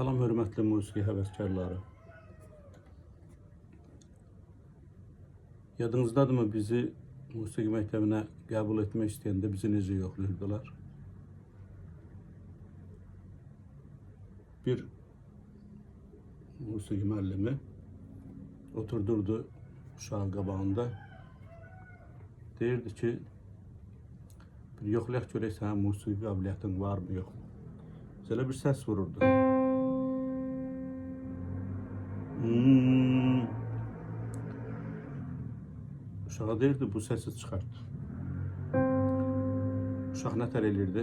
Salam hörmətli musiqi həvəskarları. Yadınızdadırmı bizi musiqi məktəbinə qəbul etmək istəyəndə bizi necə yoxlayırdılar? Bir musiqi müəllimi oturdurdu uşağın qabağında. Deyirdi ki, bir yoxlayaq görək sənin musiqi qabiliyyətin var mı, yox mu? Belə bir səs vururdu. Uşağa deyirdi, bu səsi çıxart. Uşaq nətər elirdi?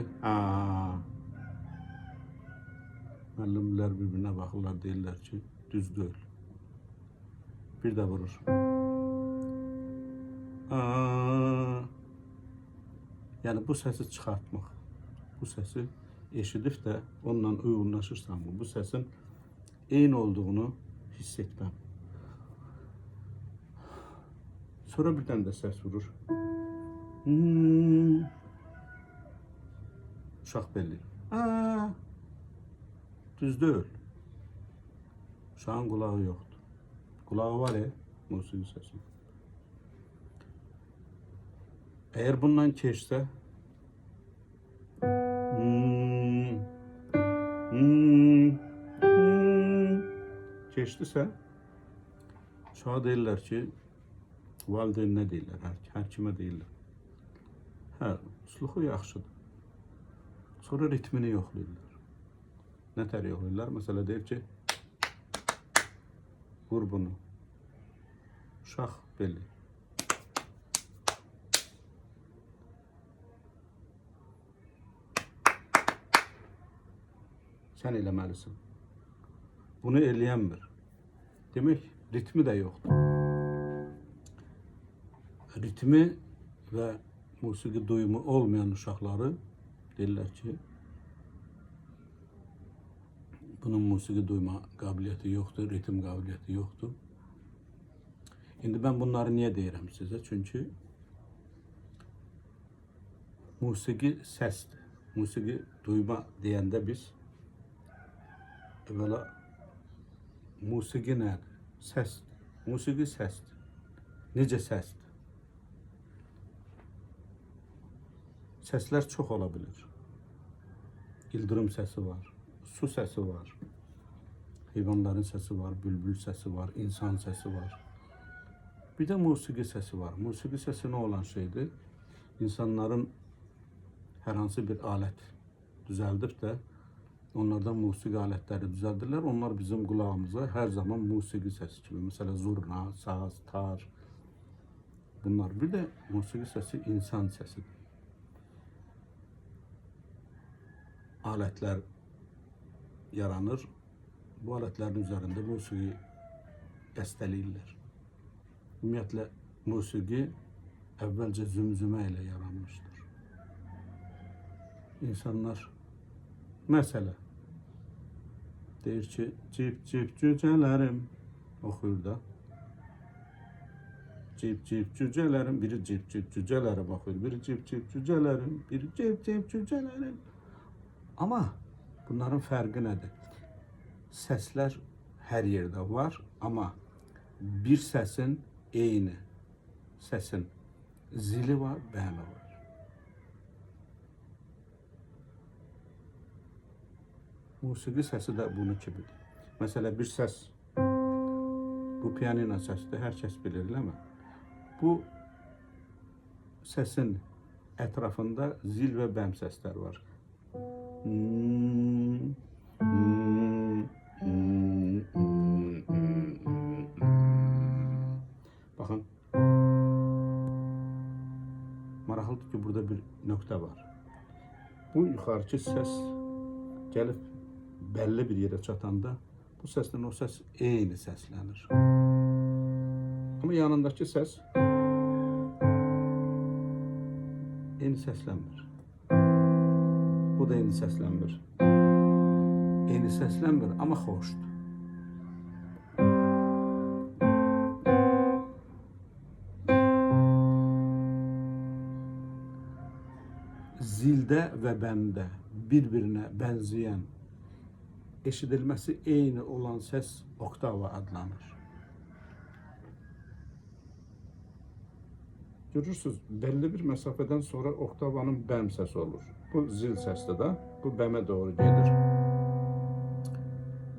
Müəllimlər bir-birinə baxırlar, deyirlər ki, düz deyil. Bir də vurur. Yəni bu səsi çıxartmaq, bu səsi eşidib də onunla uyğunlaşırsan bu səsin eyni olduğunu hiss etməm. Sonra birdən də səs vurur. Uşaq belli. Düz deyil. Uşağın qulağı yoxdur. Qulağı var musiqi səsi. Əgər bundan keçsə, keçdisə, uşağa deyirlər ki, valideyninə deyirlər, hər kimə deyirlər. Sluxu yaxşıdır. Sonra ritmini yoxlayırlar. Nətər yoxlayırlar? Məsələ deyir ki, vur bunu. Uşaq belli. Sən eləməlisin. Bunu eləyənmir. Demək, ritmi də yoxdur. Ritmi və musiqi duyumu olmayan uşaqları deyirlər ki, bunun musiqi duyma qabiliyyəti yoxdur, ritim qabiliyyəti yoxdur. İndi mən bunları niyə deyirəm sizə? Çünki musiqi səsdir. Musiqi duyma deyəndə biz evvela musiqi nədir? Səsdir. Musiqi səsdir. Necə səsdir? Səslər çox ola bilir. İldırım səsi var, su səsi var, heyvanların səsi var, bülbül səsi var, insan səsi var. Bir də musiqi səsi var. Musiqi səsi nə olan şeydir? İnsanların hər hansı bir alət düzəldib də onlardan musiqi alətləri düzəldirlər. Onlar bizim qulağımıza hər zaman musiqi səsi kimi. Məsələn, zurna, saz, tar. Bunlar. Bir də musiqi səsi insan səsidir. Alətlər yaranır. Bu alətlərin üzərində musiqi bəstələyirlər. Ümumiyyətlə, musiqi əvvəlcə zümzümə ilə yaranmışdır. İnsanlar, məsələ, deyir ki, cip cücələrim, oxuyur da. Cip cücələrim, biri cip cücələrim oxuyur, biri cip cücələrim, biri cip cücələrim. Amma bunların fərqi nədir? Səslər hər yerdə var, amma bir səsin eyni səsin zili var, bəmi var. Musiqi səsi də bunu kimidir. Məsələn, bir səs, bu pianino səsidir, hər kəs bilir, eləmə? Bu səsin ətrafında zil və bəm səslər var. Baxın. Maraqlıdır ki, burada bir nöqtə var. Bu yuxarıki səs gəlib bəlli bir yerə çatanda bu səslə o səs eyni səslənir. Amma yanındakı səs eyni səslənmir. Bu da eyni səslənmir. Eyni səslənmir, amma xoşdur. Zildə və bəmdə bir-birinə bənzəyən eşidilməsi eyni olan səs oktava adlanır. Görürsünüz, belli bir məsafədən sonra oktavanın bəm səsi olur. Bu zil səsdir də, bu bəmə doğru gedir.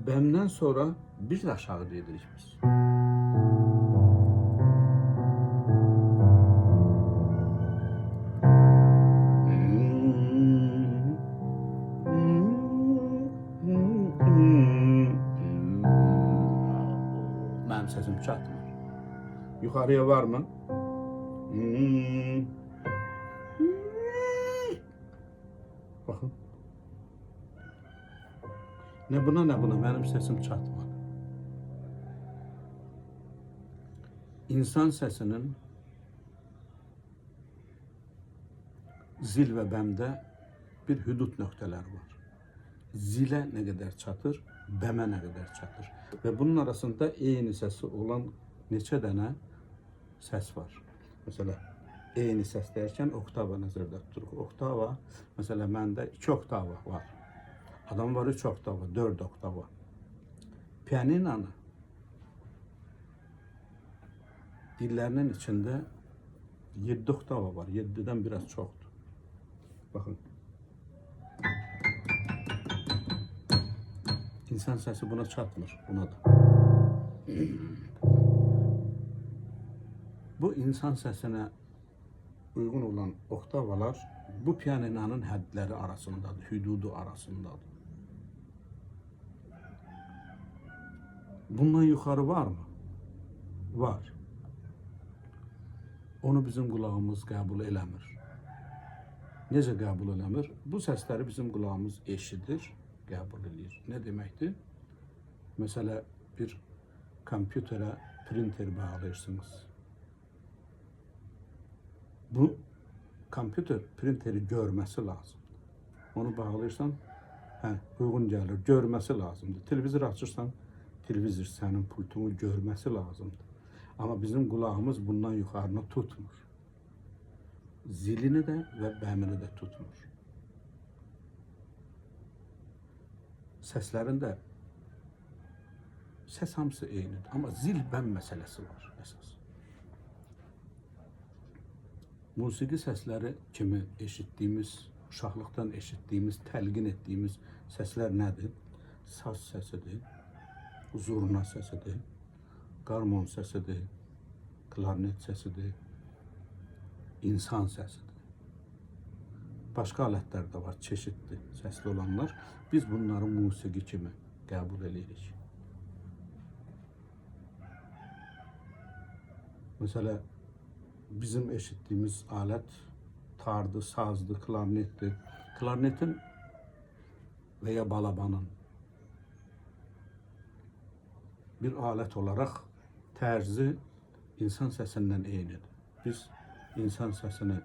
Bəmdən sonra bir də aşağı gedirik biz. Mənim səsim çatmır. Yuxarıya varmı? Baxın. Nə buna, nə buna mənim səsim çatmır. İnsan səsinin zil və bəmdə bir hüdud nöqtələri var. Zilə nə qədər çatır, bəmə nə qədər çatır. Və bunun arasında eyni səsi olan neçə dənə səs var. Məsələn, eyni səs deyərkən oktava nəzərdə tuturuq. Oktava, məsələn, məndə 2 oktava var. Adam var 3 oktava, 4 oktava. Pianinanı dillərinin içində 7 oktava var. 7-dən biraz çoxdur. Baxın. İnsan səsi buna çatmır, buna da. Bu insan səsinə uyğun olan oktavalar bu pianinanın həddləri arasındadır, hüdudu arasındadır. Bundan yuxarı var mı? Var. Onu bizim qulağımız qəbul eləmir. Necə qəbul eləmir? Bu səsləri bizim qulağımız eşidir, qəbul edir. Nə deməkdir? Məsələ, bir kompüterə printer bağlayırsınız. Bu kompüter printeri görməsi lazım. Onu bağlayırsan, uyğun gəlir, görməsi lazımdır. Televizor açırsan, televizor sənin pultunu görməsi lazımdır. Amma bizim qulağımız bundan yuxarını tutmur. Zilini də və bəmini də tutmur. Səslərin də səs hamısı eynidir. Amma zil bəm məsələsi var əsas. Musiqi səsləri kimi eşitdiyimiz, uşaqlıqdan eşitdiyimiz, təlqin etdiyimiz səslər nədir? Saz səsidir, zurna səsidir, qarmon səsidir, klarnet səsidir, insan səsidir. Başqa alətlər də var, çeşidli səsli olanlar. Biz bunları musiqi kimi qəbul edirik. Məsələn, bizim eşitdiyimiz alət tardı, sazdı, klarnetdir. Klarnetin və ya balabanın bir alət olaraq tərzi insan səsindən eynidir. Biz insan səsini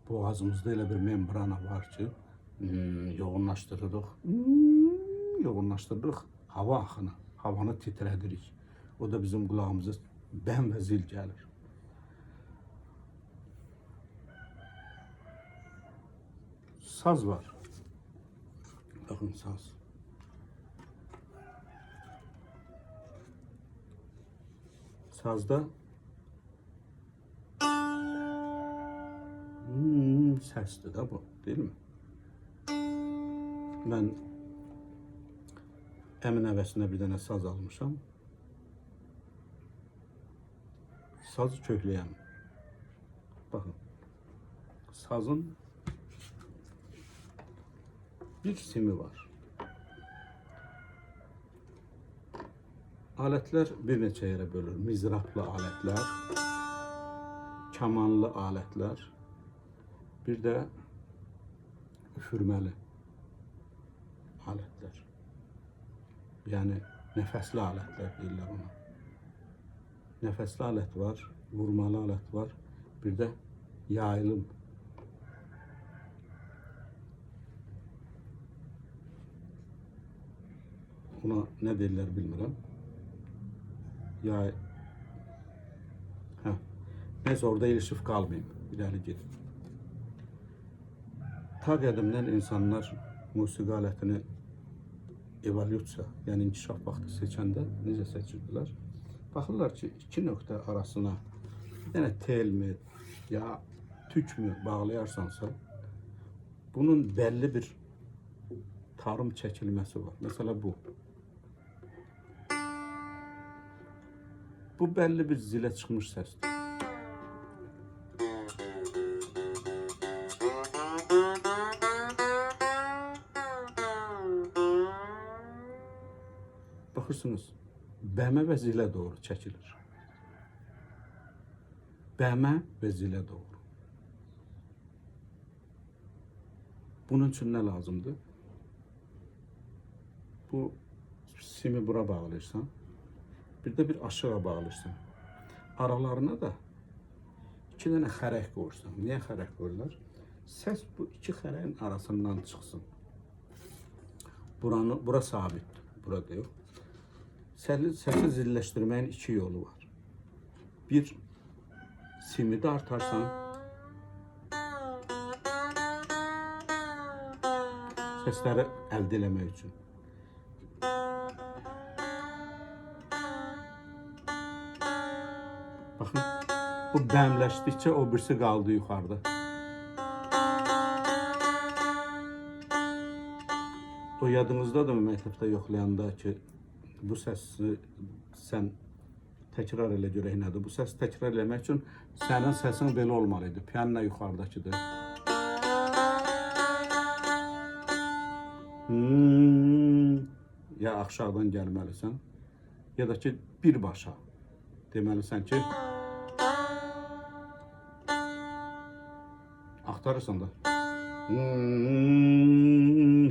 boğazımızda elə bir membrana var ki, yoğunlaşdırırıq hava axını, havanı titrədirik. O da bizim qulağımıza bəm və zil gəlir. Saz var. Baxın, saz. Sazda səsdir də bu, değil mi? Mən əmin əvəsinə bir dənə saz almışam. Sazı kökləyəm. Baxın, sazın bir simi var. Alətlər bir neçə yerə bölür. Mizraplı alətlər, kamanlı alətlər, bir də üfürməli alətlər. Yəni nəfəsli alətlər deyirlər ona. Nəfəsli alət var, vurmalı alət var, bir də yayılım. Ona nə deyirlər bilmirəm. Neyse, orada ilişif qalmayayım, ileri gidin. Ta qədimdən insanlar musiqi alətini evolyusiya, yəni inkişaf vaxtı seçəndə necə seçirdilər? Baxırlar ki, iki nöqtə arasına yəni telmi ya tükmü bağlayarsansa, bunun bəlli bir tarım çəkilməsi var. Mesela bu. Bu bəlli bir zilə çıxmış səsdir. Baxırsınız, bəmə və zilə doğru çəkilir. Bəmə və zilə doğru. Bunun üçün nə lazımdır? Bu simi bura bağlayırsan, bir de bir aşağı bağlayırsan. Aralarına da iki dənə xərək qoyursan. Niyə xərək qoyurlar? Səs bu iki xərəyin arasından çıxsın. Bura sabitdir, burada yox. Səsi zilləşdirməyin iki yolu var. Bir, simi də artarsan, səsləri əldə eləmək üçün. Baxın, bu bəmləşdikcə o birisi qaldı yuxarıda. O yadınızda da məktəbdə yoxlayanda ki, bu səsi sən təkrar elə görək nədir? Bu səsi təkrar eləmək üçün sənin səsin belə olmalıydı. Piano yuxarıdakıdır. Ya aşağıdan gəlməlisən, ya da ki birbaşa deməlisən ki, axtarırsan da.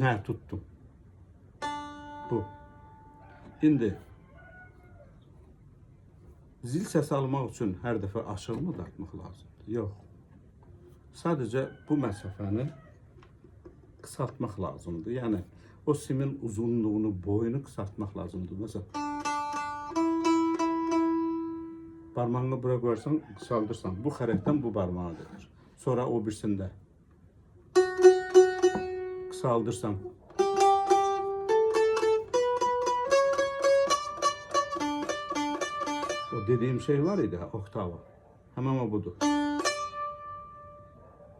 Hə, tuttum. Bu. İndi zil səsi almaq üçün hər dəfə aşağı mı dartmaq lazımdır? Yox. Sadəcə bu məsafəni qısaltmaq lazımdır. Yəni o simin uzunluğunu, boyunu qısaltmaq lazımdır. Məsələn, parmağını bura qoyarsan, qısaldırsan. Bu xərəkdən bu barmağa gedir. Sonra o birisində qısaldırsan. O dediğim şey var idi, oktava. Hemen o budur.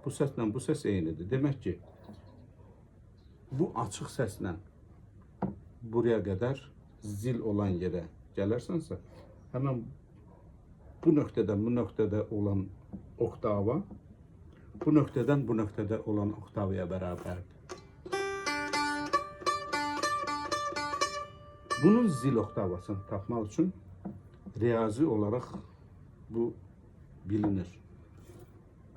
Bu səslə bu səs eynidir. Demək ki, bu açıq səslə buraya qədər zil olan yerə gələrsənsə, hemen bu nöqtədə olan oktava, bu nöqtədən bu nöqtədə olan oktavaya bərabərdir. Bunun zil oktavasını tapmaq üçün riyazi olarak bu bilinir.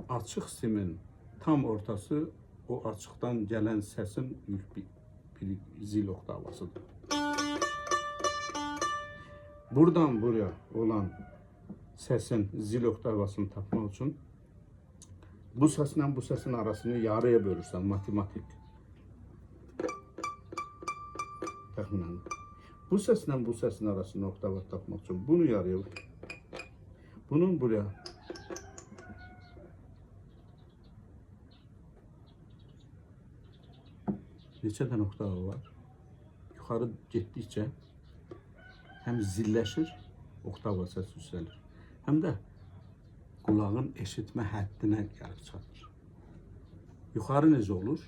Açıq simin tam ortası o açıqdan gələn səsin bir zil oktavasıdır. Buradan buraya olan səsin zil oktavasını tapmaq üçün bu səslə bu səsin arasını yarıya bölürsən, matematik təxminən. Bu səslə bu səsin arasında oktava tapmaq üçün bunu yarıya, bunun buraya neçə dənə oktava var? Yuxarı getdikcə həm zilləşir, oktava səs yüksəlir, həm də qulağın eşitmə həddinə gəlib çatır. Yuxarı necə olur?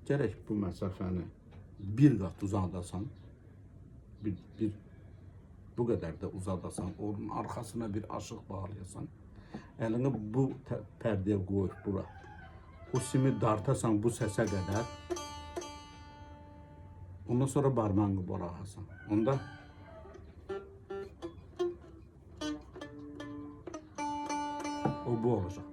Gərək bu məsafəni bir qat uzadasan, bu qədər də uzadasan, onun arxasına bir aşıq bağlayasan, əlini bu pərdəyə qoyub bura, o simi dartasan bu səsə qədər, ondan sonra barmağını buraxasan. Onda o bu olacaq.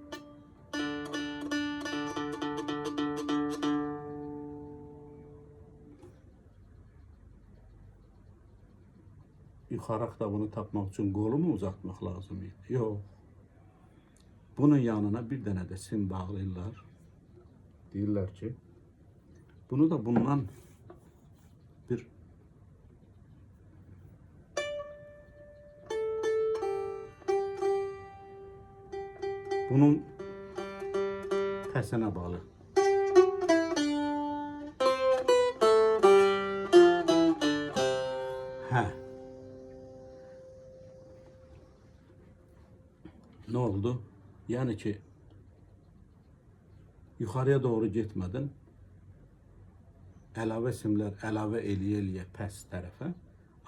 Yuxarı oktavını tapmaq üçün qolumu uzatmaq lazım idi? Yox. Bunun yanına bir dənə də sim bağlayırlar. Deyirlər ki, bunu da bundan bir bunun təsənə bağlı. Yani ki yukarıya doğru getmədin, əlavə simlər əlavə eləyə pəs tərəfə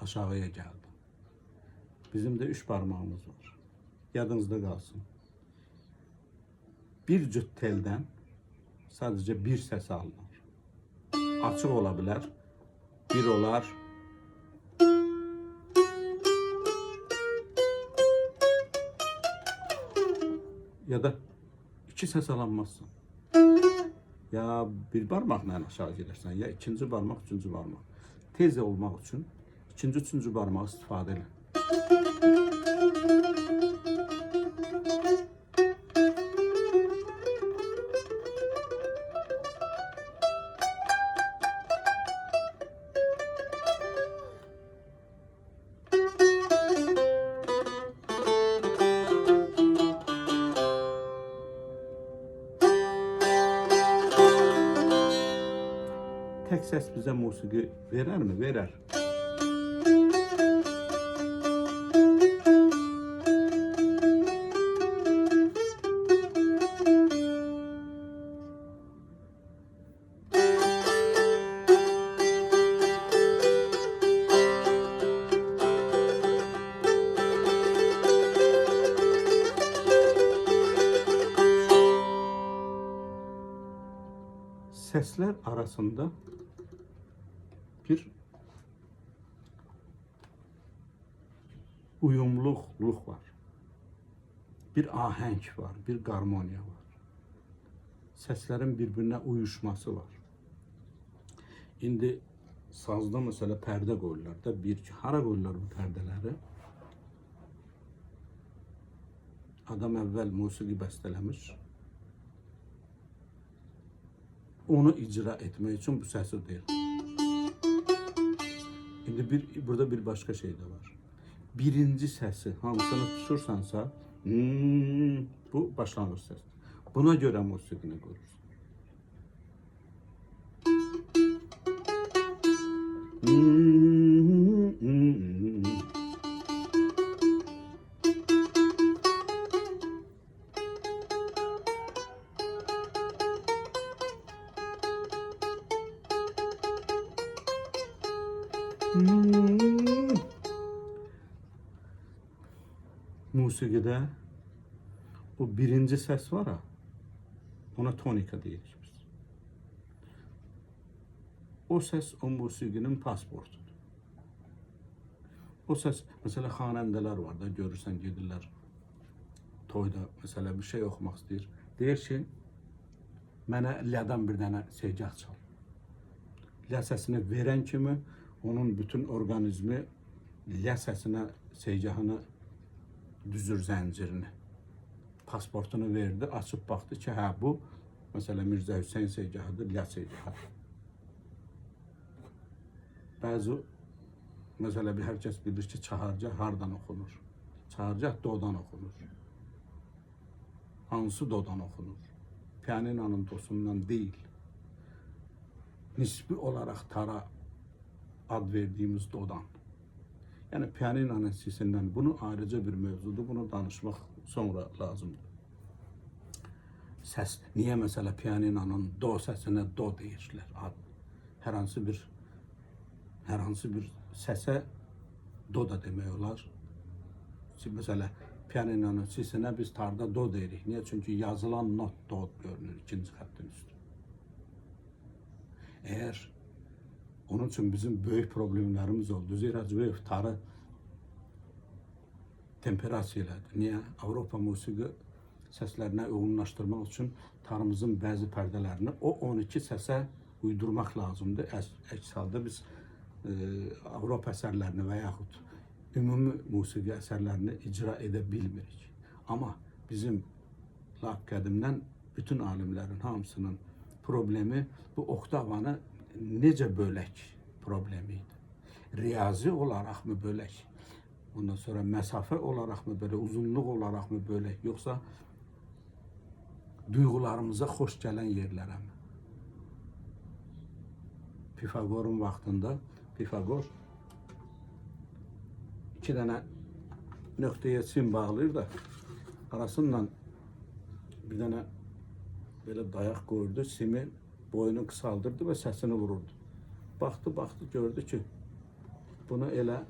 aşağıya gəldi. Bizim də 3 barmağımız var. Yadınızda qalsın. Bir cüt teldən sadəcə bir səs alınır. Açıq ola bilər, bir olar, ya da iki səs alanmazsan. Ya bir barmaqla aşağı gedirsən, ya ikinci barmaq, üçüncü barmaq. Tez olmaq üçün ikinci, üçüncü barmağı istifadə edin. Tek ses bize musiki verer mi? Verer. Sesler arasında bir uyumluluk var. Bir ahenk var, bir garmoniya var. Seslerin birbirine uyuşması var. İndi sazda mesela pərdə qoyurlar da, hara qoyurlar bu pərdələri? Adam əvvəl musiqi bəstələmiş. Onu icra etmək üçün bu səsi deyir. İndi burada bir başka şey de var. Birinci səsi hamısını tutursansa, bu başlanğıc səsidir. Buna görə musiqini qurursun. Musiqide o birinci ses var ha, ona tonika deyirik biz. O ses o musiqinin pasportudur. O ses, mesela xanəndələr var da, görürsən gedirlər toyda, mesela bir şey oxumaq istəyir. Deyir ki, mənə lədən bir dənə segah çal. Lə səsini verən kimi onun bütün orqanizmi lə səsinə, segahını düzür zəncirini. Pasportunu verdi, açıb baxdı ki, hə bu, mesela Mirzə Hüseyin segahıdır, lə segahı. Bəzi, mesela bir hər kəs bilir ki, çaharcaq hardan oxunur? Çaharcaq dodan oxunur. Hansı dodan oxunur? Pianinonun dosundan deyil. Nisbi olarak tara ad verdiğimiz dodan. Yani pianinonun sesinden, bunu ayrıca bir mevzudur, bunu danışmak sonra lazımdır. Ses, niye mesela pianinonun do sesine do deyirlər? Hər hansı bir səsə do da demək olar. Mesela pianinonun sesine biz tarda do deyirik. Niye? Çünkü yazılan not do görünür ikinci xəttin üstü. Eğer onun için bizim büyük problemlerimiz oldu. Zira Cüveyf tarı temperasiyələdir. Niye? Avropa musiqi səslərinə uyğunlaşdırmaq üçün tarımızın bəzi pərdələrini o 12 səsə uydurmaq lazımdır. Əks halda biz Avropa əsərlərini və yaxud ümumi musiqi əsərlərini icra edə bilmirik. Amma bizim lap qədimdən bütün alimlərin hamısının problemi bu oktavanı necə bölək problemiydi. Riyazi olarak mı bölək? Ondan sonra mesafe olarak mı böyle, uzunluk olarak mı bölək? Yoksa duygularımıza hoş gelen yerlərə mi? Pifagor'un vaxtında Pifagor iki tane nöqtəyə sim bağlayır da arasından bir dənə belə dayaq qoyurdu, simi boyunu qısaldırdı və səsini vururdu. Baxdı, gördü ki, bunu elə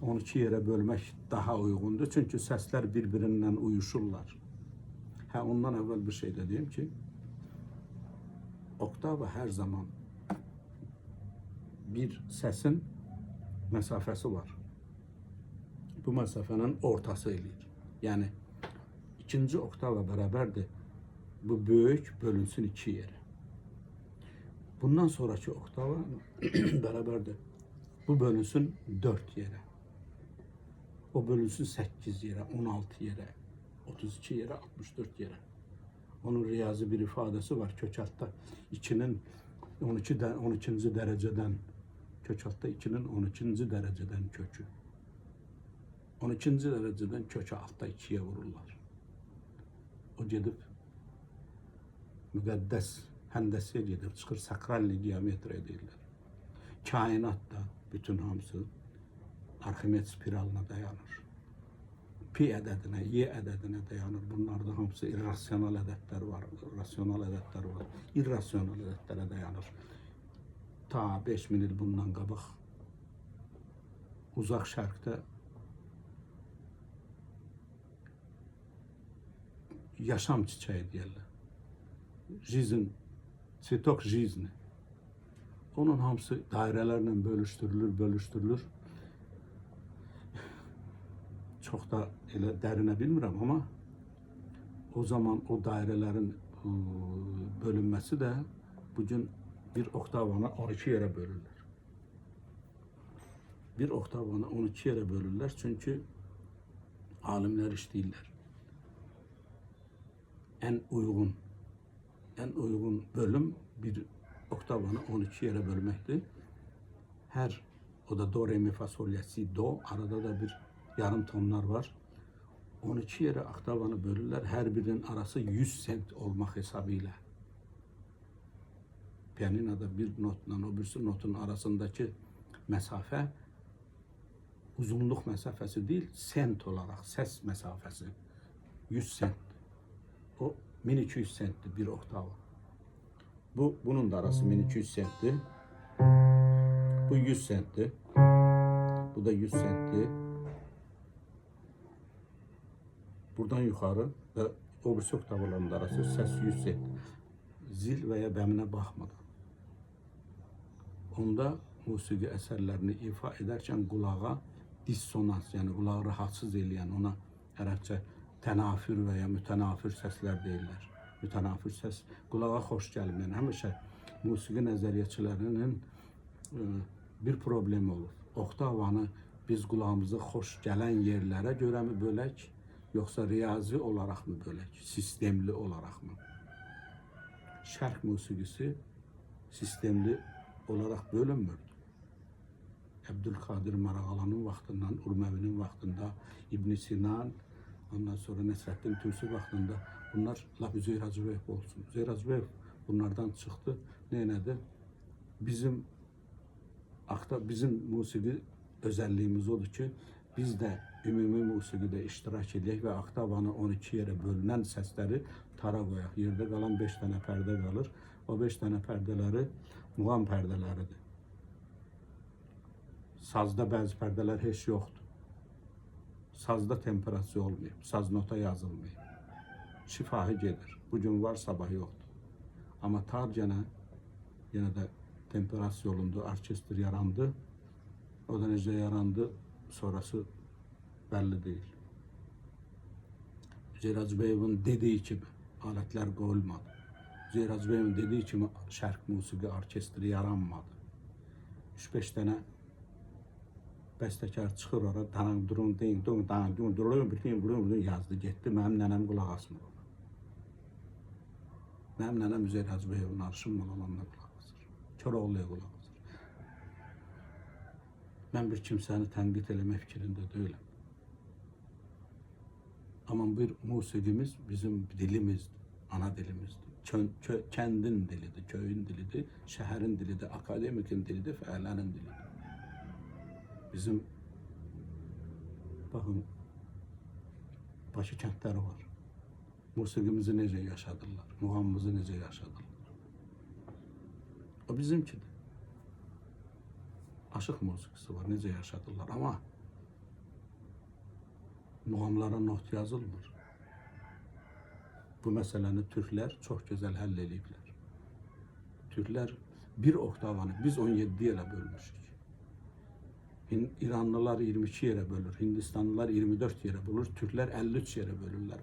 12 yerə bölmək daha uyğundur. Çünki səslər bir-birindən uyuşurlar. Ondan əvvəl bir şey də deyim ki, oktava hər zaman bir səsin məsafəsi var. Bu məsafənin ortası eləyir. Yəni, ikinci oktava bərabərdir. Bu böyük bölünsün 2 yerə. Bundan sonraki oktava bərabərdir. Bu bölünsün 4 yerə. O bölünsün 8 yerə, 16 yerə, 32 yerə, 64 yerə. Onun riyazi bir ifadəsi var. Kök altda 2'nin 12. dərəcədən, kök altda 2'nin 12. dərəcədən kökü. 12. dərəcədən kökü altda 2'yə vururlar. O gedib müqəddəs həndəsiyə gedib çıxır, sakralli geometriya deyirlər. Kainat da bütün hamısı Arximed spiralına dayanır. Pi ədədinə, Y ədədinə dayanır. Bunlarda hamısı irrasional ədədlər var, rasional ədədlər var. İrrasional ədədlərə dayanır. Ta 5000 il bundan qabaq uzaq şərqdə yaşam çiçəyi deyirlər. Жизнь, цветок жизни. Onun hamısı dairələrlə bölüşdürülür. Çox da elə dərinə bilmirəm, amma o zaman o dairələrin bölünməsi də bugün bir oktavanı 12 yerə bölürlər. Bir oktavanı 12 yerə bölürlər, çünki alimlər işləyirlər. En uygun bölüm bir oktavanı 12 yerə bölməkdir. Her, o da do, re, mi, fa, sol, la, si, do, arada da bir yarım tonlar var. 12 yerə oktavanı bölürlər. Her birinin arası 100 sent olmaq hesabıyla. Piyaninoda bir notla o birisi notun arasındaki mesafe uzunluq məsafəsi değil, sent olarak ses mesafesi 100 sent. O 1200 senttir bir oktava. Bunun da arası 1200 senttir. Bu 100 senttir. Bu da 100 senttir. Buradan yukarı ve o birisi oktavaların arası ses 100 sent. Zil veya bəminə baxmadan. Onda musiqi əsərlərini ifa edərkən qulağa dissonans, yəni qulağı rahatsız eləyən, ona ərəbcə tənafür veya mütənafir səslər deyirlər. Mütənafir səs qulağa xoş gəlməyən. Həmişə musiqi nəzəriyyəçilərinin bir problemi olur. Oktavanı biz qulağımıza xoş gələn yerlərə görə mi bölək, yoxsa riyazi olaraq mı bölək, sistemli olaraq mı? Şərq musiqisi sistemli olaraq bölünmürdü. Əbdülkadir Marağalanın vaxtından, Urməvinin vaxtında, İbn Sinan, ondan sonra Nəsrəddin Tusi vaxtında bunlar lap Üzeyir Hacıbəyev olsun. Üzeyir Hacıbəyev bunlardan çıxdı. Neynədi? Bizim musiqi özəlliyimiz odur ki, biz də ümumi musiqidə iştirak edək və oktavanı 12 yerə bölünən səsləri tara qoyaq. Yerdə qalan 5 dənə pərdə qalır. O 5 dənə pərdələri muğam pərdələridir. Sazda bəzi pərdələr heç yoxdur. Sazda temperasiya olmayıb, saz nota yazılmayıb. Şifahi gedir. Bugün var, sabah yoxdur. Amma tar yenə də temperasiya olundu, orkestr yarandı. O da necə yarandı, sonrası bəlli deyil. Üzeyir Hacıbəyevin dediği kimi alətlər qoyulmadı. Üzeyir Hacıbəyevin dediği kimi şərq musiqi orkestri yaranmadı. 3-5 dənə bəstəkar çıxır ora, yazdı, getdi, mənim nənəm qulaq asmır. Mənim nənəm Üzeyir Hacıbəyevin arşın malalarına qulaq asır. Köroğlu'ya qulaq asır. Mən bir kimsəni tənqid eləmək fikrində deyiləm. Amma bir musiqimiz bizim dilimizdir, ana dilimizdir. Kəndin dilidir, köyün dilidir, şəhərin dilidir, akademikin dilidir, fəhlənin dilidir. Bizim, baxın, Bakı kəndləri var. Musiqimizi necə yaşadılar, muğamımızı necə yaşadılar. O bizimkidir. Aşıq musiqisi var, necə yaşadılar. Ama muğamlara not yazılmır. Bu məsələni Türklər çox gözəl həll ediblər. Türklər bir oktavanı biz 17 yerə bölmüşük. İranlılar 22 yerə bölür, Hindistanlılar 24 yerə bölür, Türklər 53 yerə bölürlər.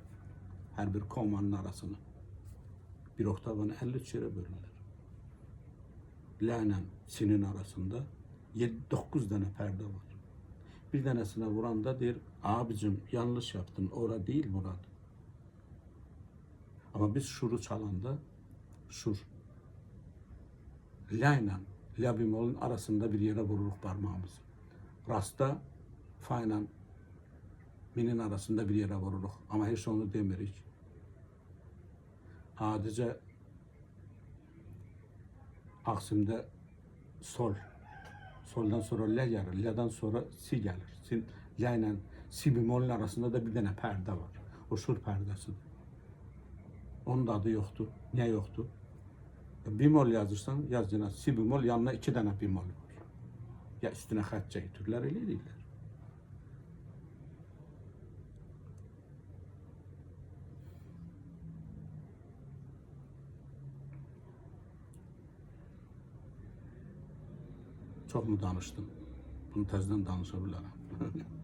Hər bir komanın arasını. Bir oktavanı 53 yerə bölürlər. Lə ilə sinin arasında 9 dənə pərdə var. Bir dənəsinə vuranda deyir, abicim yanlış yaptın, ora değil Murad. Ama biz şuru çalanda, şur. Lə ilə, lə bemolun arasında bir yere vururuq parmağımızı. Rasta, fa ilə minin arasında bir yere vururuq. Ama heç onu demirik. Adicə Aksim'de sol. Soldan sonra lə gəlir, lədən sonra si gəlir. Lə ilə si bemolun arasında da bir dənə pərdə var. O şur pərdəsidir. Onun da adı yoxdur. Niyə yoxdur? Bemol yazırsan, yaz yine si bemol, yanına 2 dənə bemol var. Ya üstüne xətt çək, Türklər elə edirlər. Çok mu danıştım? Bunu təzədən danışa bilərəm.